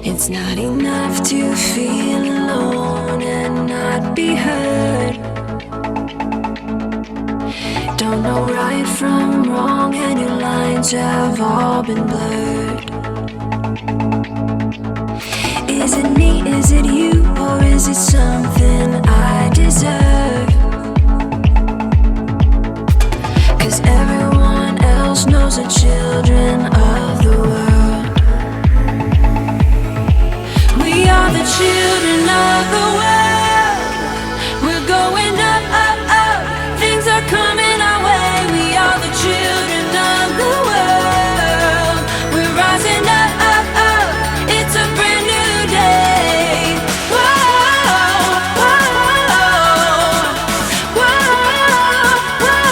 It's not enough to feel alone and not be heard. Don't know right from wrong, and your lines have all been blurred. Is it me, is it you, or is it something I deserve? 'Cause everyone else knows the children of the world. We are the children of the world. We're going up, up, up. Things are coming our way. We are the children of the world. We're rising up, up, up. It's a brand new day. Whoa, whoa, whoa, whoa, whoa, whoa.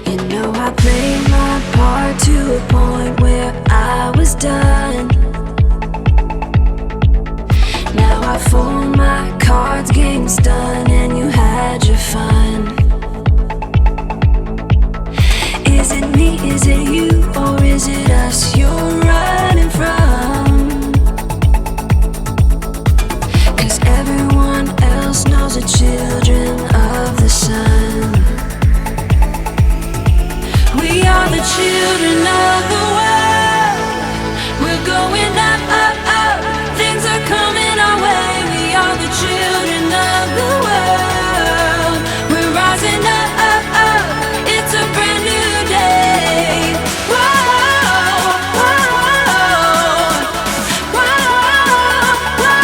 You know I played my part to a point where I was done. Now I fold my cards, game's done, and you had your fun. Is it me, is it you, or is it us you're running from? 'Cause everyone else knows the children of the sun. We are the children of the world. We're going up, up, up. Things are coming our way. We are the children of the world. We're rising up, up, up. It's a brand new day. Whoa, whoa, whoa, whoa, whoa, whoa.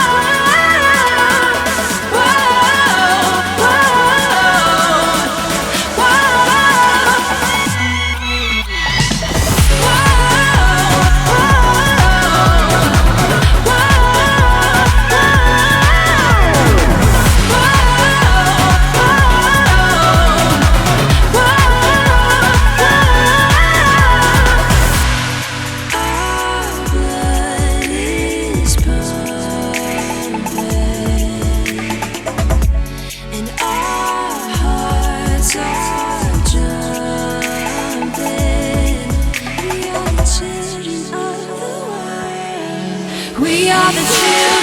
We are the children.